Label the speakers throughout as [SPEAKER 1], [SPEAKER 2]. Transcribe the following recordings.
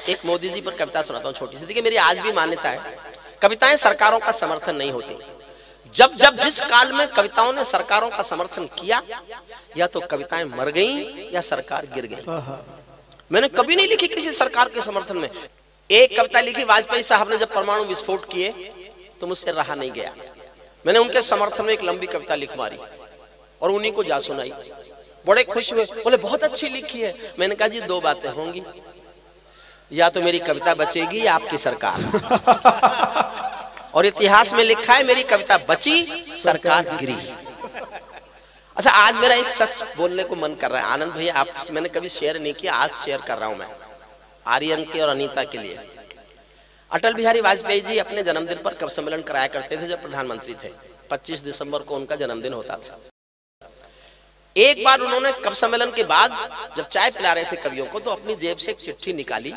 [SPEAKER 1] एक मोदी जी पर कविता सुनाता हूँ छोटी सी। देखिए मेरी आज भी मान्यता है, कविताएं सरकारों का समर्थन नहीं होती। जब जब जिस काल में कविताओं ने सरकारों का समर्थन किया, या तो कविताएं मर गईं या सरकार गिर गई। मैंने कभी नहीं लिखी किसी सरकार के समर्थन में। एक कविता लिखी वाजपेयी साहब ने जब परमाणु विस्फोट किए तो मुझसे रहा नहीं गया, मैंने उनके समर्थन में एक लंबी कविता लिख मारी और उन्हीं को जा सुनाई। बड़े खुश हुए, बोले बहुत अच्छी लिखी है। मैंने कहा जी दो बातें होंगी, या तो मेरी कविता बचेगी या आपकी सरकार। और इतिहास में लिखा है मेरी कविता बची, सरकार गिरी। अच्छा आज मेरा एक सच बोलने को मन कर रहा है आनंद भैया, आपसे मैंने कभी शेयर नहीं किया, आज शेयर कर रहा हूं मैं आर्यन के और अनीता के लिए। अटल बिहारी वाजपेयी जी अपने जन्मदिन पर कवि सम्मेलन कराया करते थे जब प्रधानमंत्री थे। 25 दिसंबर को उनका जन्मदिन होता था। एक बार उन्होंने कवि सम्मेलन के बाद जब चाय पिला रहे थे कवियों को, तो अपनी जेब से एक चिट्ठी निकाली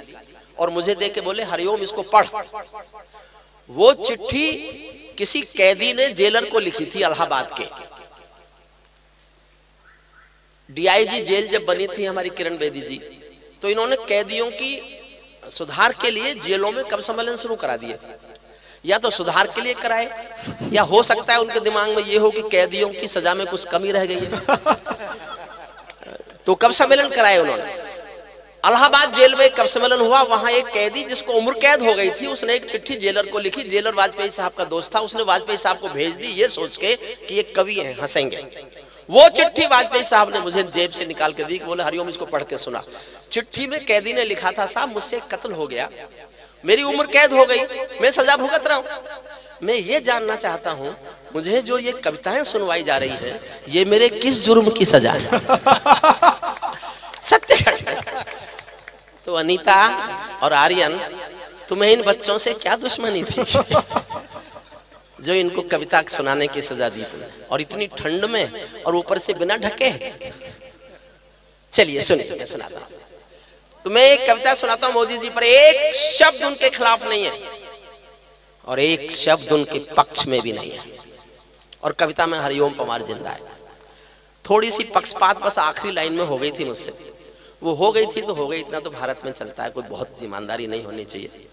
[SPEAKER 1] और मुझे दे के बोले हरिओम इसको पढ़। वो चिट्ठी किसी कैदी ने जेलर को लिखी थी इलाहाबाद के। डीआईजी जेल जब बनी थी हमारी किरण बेदी जी, तो इन्होंने कैदियों की सुधार के लिए जेलों में कवि सम्मेलन शुरू करा दिए। या तो सुधार के लिए कराए, या हो सकता है उनके दिमाग में ये हो कि कैदियों की सजा में कुछ कमी रह गई है, तो कवि सम्मेलन कराए उन्होंने। इलाहाबाद जेल में कवि सम्मेलन हुआ। वहां एक कैदी जिसको उम्र कैद हो गई थी, उसने एक चिट्ठी जेलर को लिखी। जेलर वाजपेयी साहब का दोस्त था, उसने वाजपेयी साहब को भेज दी ये सोच के कि ये कवि हैं, हंसेंगे। वो चिट्ठी वाजपेयी साहब ने मुझे जेब से निकाल के दी, बोले हरिओम इसको पढ़ के सुना। चिट्ठी में कैदी ने लिखा था, साहब मुझसे कत्ल हो गया, मेरी उम्र कैद हो गई, मैं सजा भुगत रहा हूं। मैं ये जानना चाहता हूं मुझे जो ये कविताएं सुनवाई जा रही हैं, ये मेरे किस जुर्म की सजा है? सत्य घटना। तो अनीता और आर्यन, तुम्हें इन बच्चों से क्या दुश्मनी थी जो इनको कविता सुनाने की सजा दी तुमने, और इतनी ठंड में, और ऊपर से बिना ढके। चलिए सुनिए, मैं सुनाता हूं। तो मैं एक कविता सुनाता हूं मोदी जी पर। एक शब्द उनके खिलाफ नहीं है और एक शब्द उनके पक्ष में भी नहीं है, और कविता में हरिओम पवार जिंदा है। थोड़ी सी पक्षपात बस आखिरी लाइन में हो गई थी मुझसे, वो हो गई थी तो हो गई, इतना तो भारत में चलता है, कोई बहुत ईमानदारी नहीं होनी चाहिए।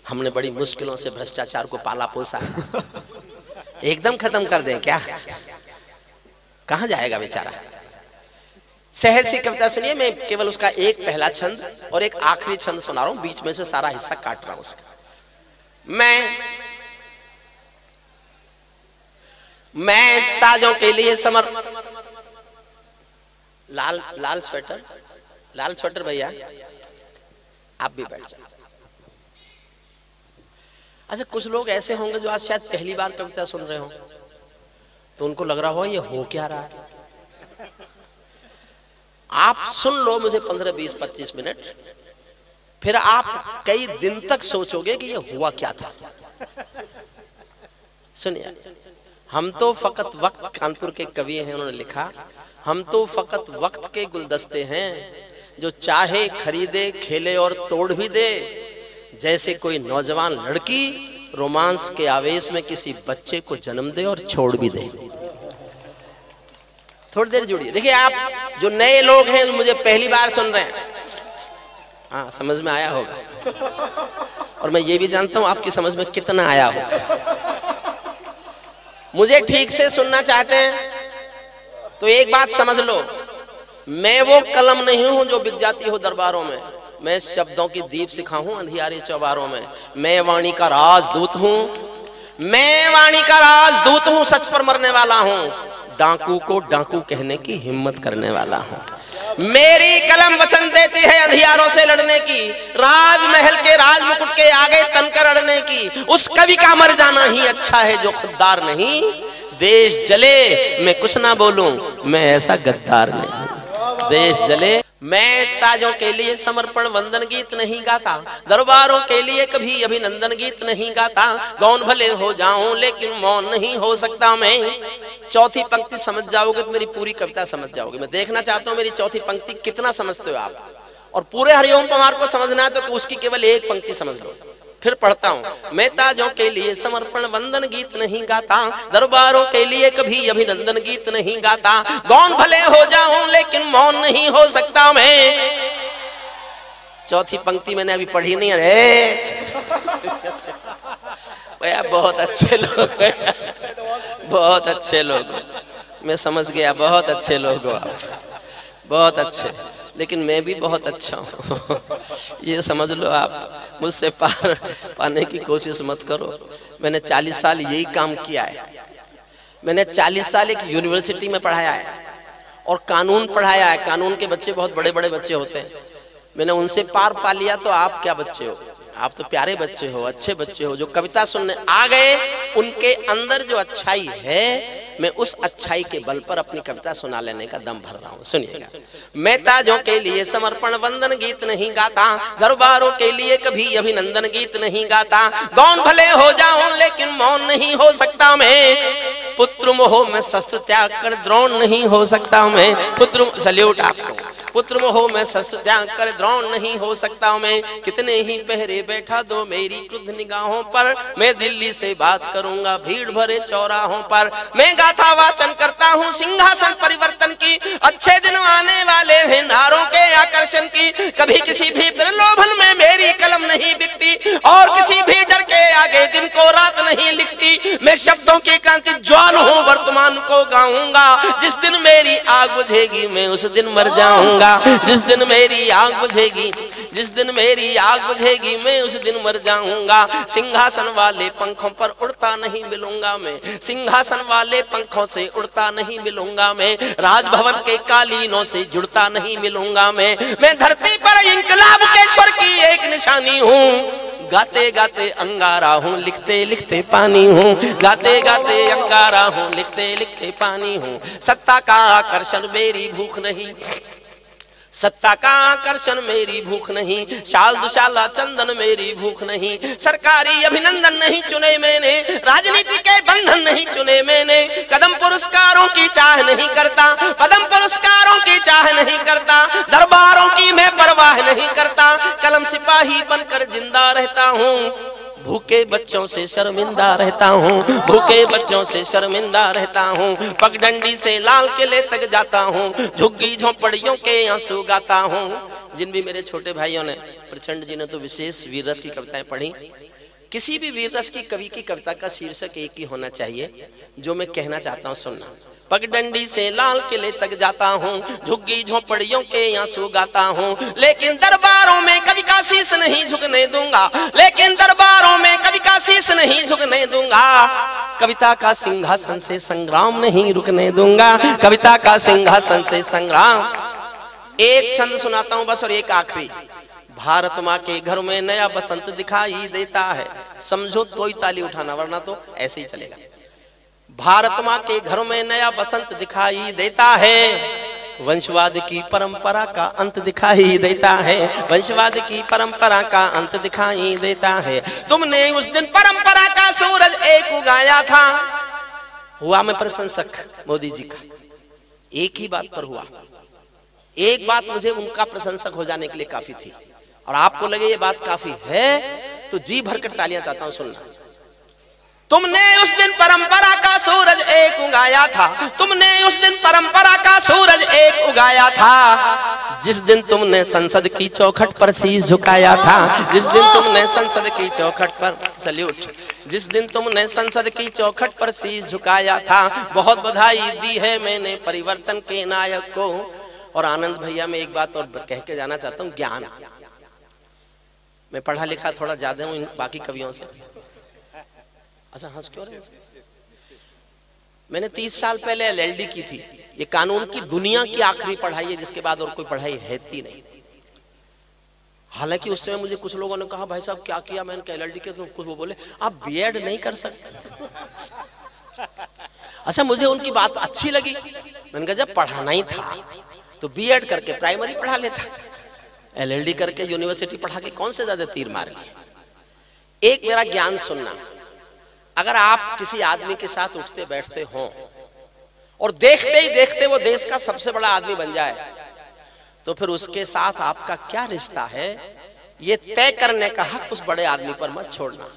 [SPEAKER 1] हमने बड़ी मुश्किलों से भ्रष्टाचार को पाला पोसा है, एकदम खत्म कर दें क्या? कहां जाएगा बेचारा? सहज सी कविता सुनिए, मैं केवल उसका एक पहला छंद और एक आखिरी छंद सुना रहा हूं, बीच में से सारा हिस्सा काट रहा हूं उसका। मैं ताजों के लिए लाल स्वेटर भैया आप भी बैठ जाओ। अच्छा कुछ लोग ऐसे होंगे जो आज शायद पहली बार कविता सुन रहे हो, तो उनको लग रहा हो ये हो क्या रहा है। आप सुन लो मुझे 15, 20, 25 मिनट, फिर आप कई दिन तक सोचोगे कि ये हुआ क्या था। सुनिए, हम तो फकत वक्त, कानपुर के कवि हैं, उन्होंने लिखा, हम तो फकत वक्त के गुलदस्ते हैं, जो चाहे खरीदे, खेले और तोड़ भी दे। जैसे कोई नौजवान लड़की रोमांस के आवेश में किसी बच्चे को जन्म दे और छोड़ भी दे। थोड़ी देर जुड़िए। देखिए आप जो नए लोग हैं, मुझे पहली बार सुन रहे हैं, हाँ समझ में आया होगा, और मैं ये भी जानता हूं आपकी समझ में कितना आया होगा। मुझे ठीक से सुनना चाहते हैं तो एक बात समझ लो, मैं वो कलम नहीं हूं जो बिक जाती हो दरबारों में। मैं शब्दों की दीप सिखा हूं अंधियारे चौबारों में। मैं वाणी का राजदूत हूं, मैं वाणी का राजदूत हूं, सच पर मरने वाला हूं, डाकू को डाकू कहने की हिम्मत करने वाला हूं। मेरी कलम वचन देती है अंधियारों से लड़ने की, राजमहल के राजमुकुट के आगे तनकर अड़ने की। उस कवि का मर जाना ही अच्छा है जो खुददार नहीं। देश जले मैं कुछ ना बोलूं, मैं ऐसा गद्दार नहीं। देश जले मैं ताजों के लिए समर्पण वंदन गीत नहीं गाता, दरबारों के लिए कभी अभिनंदन गीत नहीं गाता। गौन भले हो जाऊं लेकिन मौन नहीं हो सकता मैं। चौथी पंक्ति समझ जाओगे तो मेरी पूरी कविता समझ जाओगे। मैं देखना चाहता हूं मेरी चौथी पंक्ति कितना समझते हो आप, और पूरे हरिओम पवार को समझना है तो उसकी केवल एक पंक्ति समझ लो। फिर पढ़ता हूं, मैं ताजों के लिए समर्पण वंदन गीत नहीं गाता, दरबारों के लिए कभी अभिनंदन गीत नहीं गाता। गौन भले हो जाऊं लेकिन मौन नहीं हो सकता मैं। चौथी पंक्ति मैंने अभी पढ़ी नहीं है। भैया बहुत अच्छे लोग हैं, बहुत अच्छे लोग, मैं समझ गया, बहुत अच्छे लोग हो आप, बहुत अच्छे, लेकिन मैं भी बहुत अच्छा हूँ। ये समझ लो आप, मुझसे पार पाने की कोशिश मत करो। मैंने 40 साल यही काम किया है। मैंने 40 साल एक यूनिवर्सिटी में पढ़ाया है और कानून पढ़ाया है। कानून के बच्चे बहुत बड़े बड़े बच्चे होते हैं, मैंने उनसे पार पा लिया। तो आप क्या बच्चे हो, आप तो प्यारे बच्चे हो, अच्छे बच्चे हो, जो कविता सुनने आ गए। उनके अंदर जो अच्छाई है, मैं उस अच्छाई के बल पर अपनी कविता सुना लेने का दम भर रहा हूँ। सुनिएगा। मैं ताजों के लिए समर्पण वंदन गीत नहीं गाता, दरबारों के लिए कभी अभिनंदन गीत नहीं गाता। गौन भले हो जाऊं लेकिन मौन नहीं हो सकता मैं। पुत्र मोह में शस्त्र त्याग कर द्रोण नहीं हो सकता मैं। पुत्र सल्यूट आपको। पुत्र मोह में शस्त्र त्याग कर द्रोण नहीं हो सकता मैं। कितने ही पहरे बैठा दो मेरी क्रुद्ध निगाहों पर, मैं दिल्ली से बात करूंगा भीड़ भरे चौराहों पर। मैं गाथा वाचन करता हूँ सिंहासन परिवर्तन की, अच्छे दिन आने वाले हैं नारों के आकर्षण की। कभी किसी भी प्रलोभन में मेरी कलम नहीं बिकती, और किसी भी डर के आगे दिन को रात नहीं लिखती। मैं शब्दों की क्रांति ज्वाल हूँ, वर्तमान को गाऊंगा। जिस दिन मेरी आग बुझेगी मैं उस दिन मर जाऊंगा। जिस दिन मेरी आग बुझेगी, जिस दिन मेरी आग बुझेगी मैं उस दिन मर जाऊंगा। सिंहासन वाले पंखों पर उड़ता नहीं मिलूंगा मैं, सिंहासन वाले पंखों से उड़ता नहीं मिलूंगा मैं। राजभवन के कालीनों से जुड़ता नहीं मिलूंगा मैं धरती पर इंकलाब के स्वर की एक निशानी हूँ। गाते गाते अंगारा हूँ, लिखते लिखते पानी हूँ। गाते गाते अंगारा हूँ, लिखते लिखते पानी हूँ। सत्ता का आकर्षण मेरी भूख नहीं, सत्ता का आकर्षण मेरी भूख नहीं। शाल दुशाला चंदन मेरी भूख नहीं। सरकारी अभिनंदन नहीं चुने मैंने, राजनीति के बंधन नहीं चुने मैंने। कदम पुरस्कारों की चाह नहीं करता, पदम पुरस्कारों की चाह नहीं करता। दरबारों की मैं परवाह नहीं करता, कलम सिपाही बनकर जिंदा रहता हूँ। भूखे बच्चों से शर्मिंदा रहता हूँ, भूखे बच्चों से शर्मिंदा रहता हूँ। पगडंडी से लाल किले तक जाता हूँ, झुग्गी झोंपड़ियों के आंसू गाता हूँ। जिन भी मेरे छोटे भाइयों ने, प्रचंड जी ने तो विशेष वीर रस की कविताएं पढ़ी। किसी भी वीर रस की कवि की कविता का शीर्षक एक ही होना चाहिए, जो मैं कहना चाहता हूँ सुनना। पगडंडी से लाल किले तक जाता हूँ, झुग्गी झोंपड़ियों के आंसू गाता हूँ। लेकिन दरबारों में कवि का शीश नहीं झुकने दूंगा, लेकिन दरबारों में कवि का शीश नहीं झुकने दूंगा। कविता का सिंहासन से संग्राम नहीं रुकने दूंगा, कविता का सिंहासन से संग्राम। एक छंद सुनाता हूँ बस, और एक आखिरी। भारत माँ के घर में नया बसंत दिखाई देता है, समझो तो ही ताली उठाना, वरना तो ऐसे ही चलेगा। भारत माँ के घर में नया बसंत दिखाई देता है, वंशवाद की परंपरा का अंत दिखाई देता है, वंशवाद की परंपरा का अंत दिखाई देता है। तुमने उस दिन परंपरा का सूरज एक उगाया था। हुआ मैं प्रशंसक मोदी जी का, एक ही बात पर हुआ। एक बात मुझे उनका प्रशंसक हो जाने के लिए काफी थी, और आपको लगे ये बात काफी है तो जी भरकर तालियां चाहता हूं सुनना। तुमने उस दिन परंपरा का सूरज एक उगाया था, तुमने उस दिन परंपरा का सूरज एक उगाया था। जिस दिन तुमने संसद की चौखट पर शीश झुकाया था, जिस दिन तुमने संसद की चौखट पर, सल्यूट, जिस दिन तुमने संसद की चौखट पर शीश झुकाया था। बहुत बधाई दी है मैंने परिवर्तन के नायक को। और आनंद भैया मैं एक बात और कह के जाना चाहता हूँ, ज्ञान, मैं पढ़ा लिखा थोड़ा ज्यादा हूँ बाकी कवियों से। अच्छा हंस क्यों रहे? मैंने 30 साल पहले LLD की थी। ये कानून की दुनिया की आखिरी पढ़ाई है, जिसके बाद और कोई पढ़ाई है ही नहीं। हालांकि उस समय मुझे कुछ लोगों ने कहा भाई साहब क्या किया, मैंने कहा LLD के, तो कुछ वो बोले आप B.Ed नहीं कर सकते। अच्छा मुझे उनकी बात अच्छी लगी, मैंने कहा जब पढ़ाना ही था तो B.Ed करके प्राइमरी पढ़ा लेता, LLD करके यूनिवर्सिटी पढ़ा के कौन से ज्यादा तीर मार लिए। एक मेरा ज्ञान सुनना, अगर आप किसी आदमी के साथ उठते बैठते हो और देखते ही देखते वो देश का सबसे बड़ा आदमी बन जाए, तो फिर उसके साथ आपका क्या रिश्ता है, ये तय करने का हक उस बड़े आदमी पर मत छोड़ना।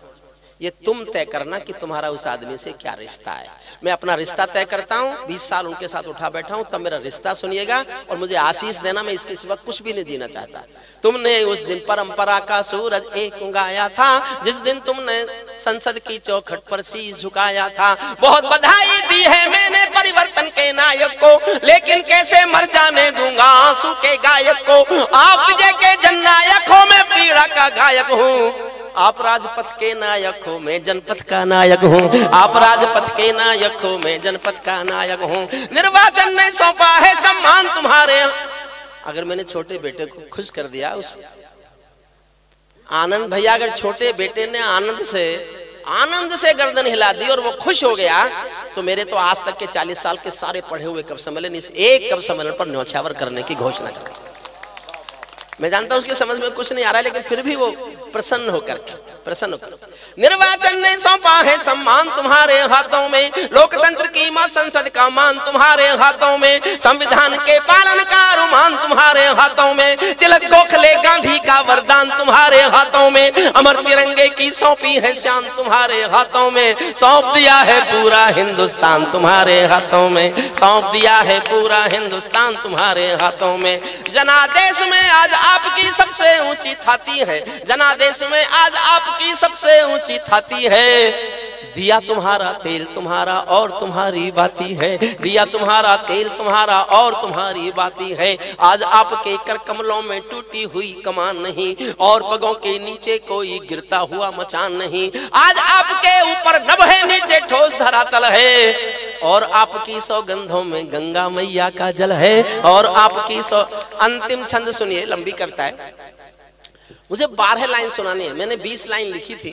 [SPEAKER 1] ये तुम तय करना कि तुम्हारा उस आदमी से क्या रिश्ता है। मैं अपना रिश्ता तय करता हूँ, 20 साल उनके साथ उठा बैठा हूँ, तब मेरा रिश्ता सुनिएगा और मुझे आशीष देना। मैं इसके सिवा कुछ भी नहीं जीना चाहता। तुमने उस दिन परंपरा का सूरज एक उगाया था, जिस दिन तुमने संसद की चौखट पर शीश झुकाया था। बहुत बधाई दी है मैंने परिवर्तन के नायक को, लेकिन कैसे मर जाने दूंगा आंसू के गायक को। आप विजय के जननायक हो, मैं पीड़ा का गायक हूँ। आप राजपथ के नायक हो, मैं जनपथ का नायक हूँ। आप राजपथ के नायक हो, मैं जनपथ का नायक हूँ। निर्वाचन ने सौंपा है सम्मान तुम्हारे। अगर मैंने छोटे बेटे को खुश कर दिया, उस आनंद भैया, अगर छोटे बेटे ने आनंद से गर्दन हिला दी और वो खुश हो गया, तो मेरे तो आज तक के 40 साल के सारे पढ़े हुए कवि सम्मेलन इस एक कवि सम्मेलन पर न्यौछावर करने की घोषणा कर। मैं जानता हूं उसकी समझ में कुछ नहीं आ रहा है, लेकिन फिर भी वो प्रसन्न होकर निर्वाचन ने सौंपा है सम्मान तुम्हारे हाथों में। लोकतंत्र की मां संसद का मान तुम्हारे हाथों में। संविधान के पालन का रुमान तुम्हारे हाथों में। तिलक गोखले गांधी का वरदान तुम्हारे हाथों में। अमर तिरंगे की सौंपी है शान तुम्हारे हाथों में। सौंप दिया है पूरा हिंदुस्तान तुम्हारे हाथों में। सौंप दिया है पूरा हिंदुस्तान तुम्हारे हाथों में। जनादेश में आज आपकी सबसे ऊंची थाती है। जनादेश में आज आपकी सबसे ऊंची थाती है। दिया तुम्हारा तेल तुम्हारा और तुम्हारी बाती है। दिया तुम्हारा तेल तुम्हारा और तुम्हारी बाती है। आज आपके कर कमलों में टूटी हुई कमान नहीं, और पगों के नीचे कोई गिरता हुआ मचान नहीं। आज आपके ऊपर नभ है, नीचे ठोस धरातल है, और आपकी सौगंधों में गंगा मैया का जल है। और आपकी अंतिम छंद सुनिए, लंबी कविता है, मुझे 12 लाइन सुनानी है। मैंने 20 लाइन लिखी थी,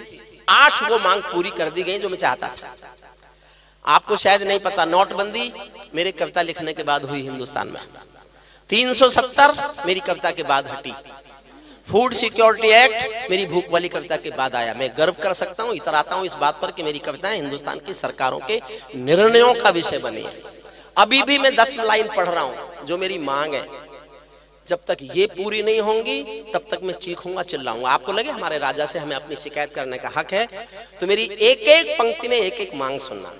[SPEAKER 1] 8 वो मांग पूरी कर दी गई जो मैं चाहता था। आपको शायद नहीं पता, नोटबंदी मेरे कविता लिखने के बाद हुई हिंदुस्तान में। 370 मेरी कविता के बाद हटी। फूड सिक्योरिटी एक्ट मेरी भूख वाली कविता के बाद आया। मैं गर्व कर सकता हूं, इतराता हूं इस बात पर कि मेरी कविताएं हिंदुस्तान की सरकारों के निर्णयों का विषय बनी है। अभी भी मैं 10 लाइन पढ़ रहा हूं जो मेरी मांग है। जब तक ये पूरी नहीं होंगी तब तक मैं चीखूंगा, चिल्लाऊंगा। आपको लगे हमारे राजा से हमें अपनी शिकायत करने का हक है, तो मेरी एक एक पंक्ति में एक एक मांग सुनना।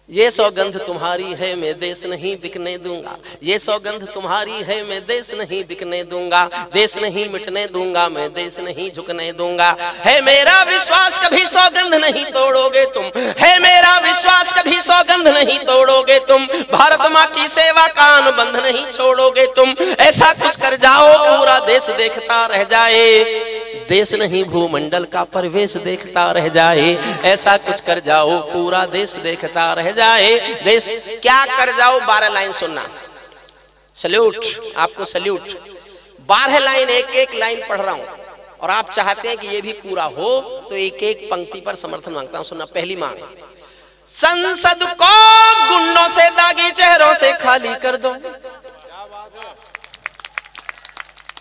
[SPEAKER 1] ये सौगंध तुम्हारी है, मैं देश नहीं बिकने दूंगा। ये सौगंध तुम्हारी है, मैं देश नहीं बिकने दूंगा। देश नहीं मिटने दूंगा, मैं देश नहीं झुकने दूंगा। है मेरा विश्वास कभी सौगंध नहीं तोड़ोगे तुम। है मेरा विश्वास कभी सौगंध नहीं तोड़ोगे तुम। भारत माँ की सेवा का अनुबंध नहीं छोड़ोगे तुम। ऐसा कुछ कर जाओ पूरा देश देखता रह जाए। देश नहीं भूमंडल का परिवेश देखता रह जाए। ऐसा कुछ कर जाओ पूरा देश देखता रह जाए। देश क्या कर जाओ, 12 लाइन सुनना। सल्यूट, आपको सल्यूट। 12 लाइन, एक एक लाइन पढ़ रहा हूं, और आप चाहते हैं कि ये भी पूरा हो, तो एक एक पंक्ति पर समर्थन मांगता हूं। सुनना, पहली मांग, संसद को गुंडों से दागी चेहरों से खाली कर दो।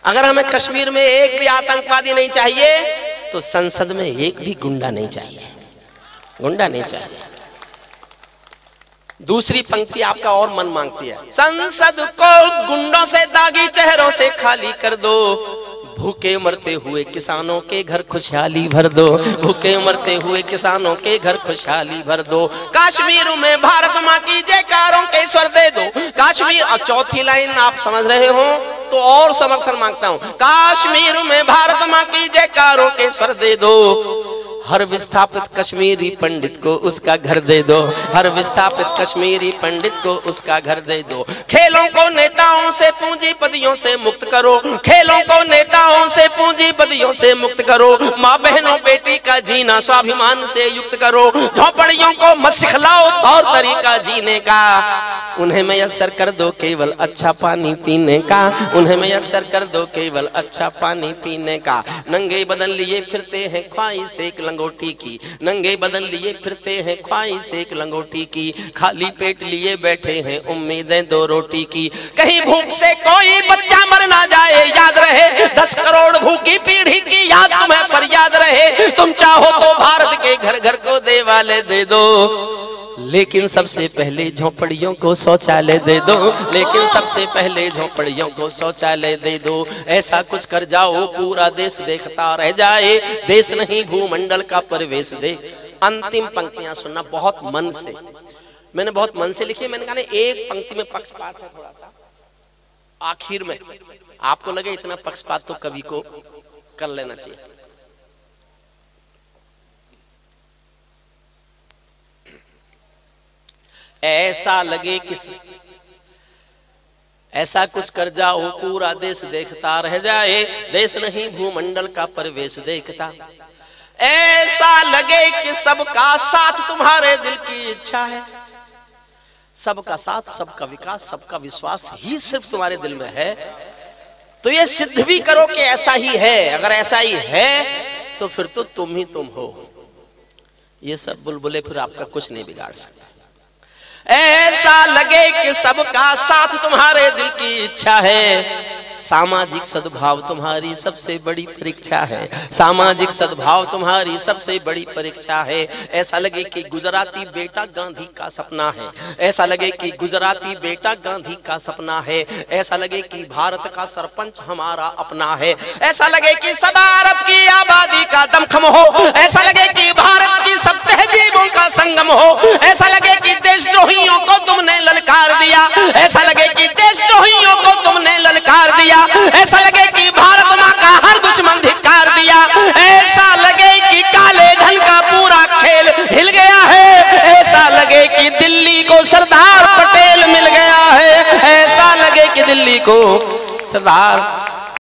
[SPEAKER 1] अगर हमें कश्मीर में एक भी आतंकवादी नहीं चाहिए, तो संसद में एक भी गुंडा नहीं चाहिए। गुंडा नहीं चाहिए। दूसरी पंक्ति आपका और मन मांगती है, संसद को गुंडों से दागी चेहरों से खाली कर दो। भूखे मरते हुए किसानों के घर खुशहाली भर दो। भूखे मरते हुए किसानों के घर खुशहाली भर दो। कश्मीर में भारत माँ की जयकारों के स्वर दे दो। कश्मीर, और चौथी लाइन आप समझ रहे हो तो और समर्थन मांगता हूं। कश्मीर में भारत माँ की जयकारों के स्वर दे दो। हर विस्थापित कश्मीरी पंडित को उसका घर दे दो। हर विस्थापित कश्मीरी पंडित को उसका घर दे दो। खेलों को नेताओं से पूंजीपतियों से मुक्त करो। खेलों को नेताओं से पूंजीपतियों से मुक्त करो। माँ बहनों बेटी का जीना स्वाभिमान से युक्त करो। झोपड़ियों को मत सिखलाओ तौर तरीका जीने का। उन्हें मयस्सर कर दो केवल अच्छा पानी पीने का। उन्हें मयस्सर कर दो केवल अच्छा पानी पीने का। नंगे बदन लिए फिरते हैं ख्वाहिश एक लंगोटी की। नंगे बदन लिए फिरते हैं ख्वाहिश एक लंगोटी की। खाली पेट लिए बैठे हैं उम्मीदें 2 रोटी की। कहीं भूख से कोई बच्चा मर ना जाए, याद रहे 10 करोड़ भूखी पीढ़ी की याद तुम्हें फरियाद रहे। तुम चाहो तो भारत के घर घर को देवाले दे दो। लेकिन सबसे पहले झोपड़ियों को शौचालय दे दो, लेकिन सबसे पहले झोपड़ियों को शौचालय दे दो। ऐसा कुछ कर जाओ पूरा देश देखता रह जाए, देश नहीं भूमंडल का परिवेश दे। अंतिम पंक्तियां सुनना बहुत मन से, मैंने बहुत मन से लिखी है। मैंने कहा एक पंक्ति में पक्षपात है थोड़ा सा, आखिर में आपको लगे इतना पक्षपात तो कवि को कर लेना चाहिए। ऐसा लगे किसी, ऐसा कुछ कर जाओ पूरा देश देखता रह जाए, देश नहीं भूमंडल का परिवेश देखता। ऐसा लगे कि सबका साथ तुम्हारे दिल की इच्छा है, सबका साथ, सबका विकास, सबका विश्वास ही सिर्फ तुम्हारे दिल में है। तो ये सिद्ध भी करो कि ऐसा ही है। अगर ऐसा ही है तो फिर तो तुम ही तुम हो। ये सब बुलबुले फिर आपका कुछ नहीं बिगाड़ सकते। ऐसा लगे कि सबका साथ तुम्हारे दिल की इच्छा है, सामाजिक सद्भाव तुम्हारी सबसे बड़ी परीक्षा है, सामाजिक सद्भाव तुम्हारी सबसे बड़ी परीक्षा है। ऐसा लगे कि गुजराती बेटा गांधी का सपना है, ऐसा लगे कि गुजराती बेटा गांधी का सपना है। ऐसा लगे कि भारत का सरपंच हमारा अपना है, ऐसा लगे कि सब अरब की आबादी का दमखम हो, ऐसा लगे कि भारत की सब तहजीबों का संगम हो, ऐसा लगे कि देशद्रोहियों को तुमने ललकार दिया, ऐसा लगे कि देशद्रोहियों को तुमने ललकार दिया, ऐसा लगे कि भारत मां का हर दुश्मन धिक्कार दिया, ऐसा लगे कि काले धन का पूरा खेल हिल गया है, ऐसा लगे कि दिल्ली को सरदार पटेल मिल गया है, ऐसा लगे कि दिल्ली को सरदार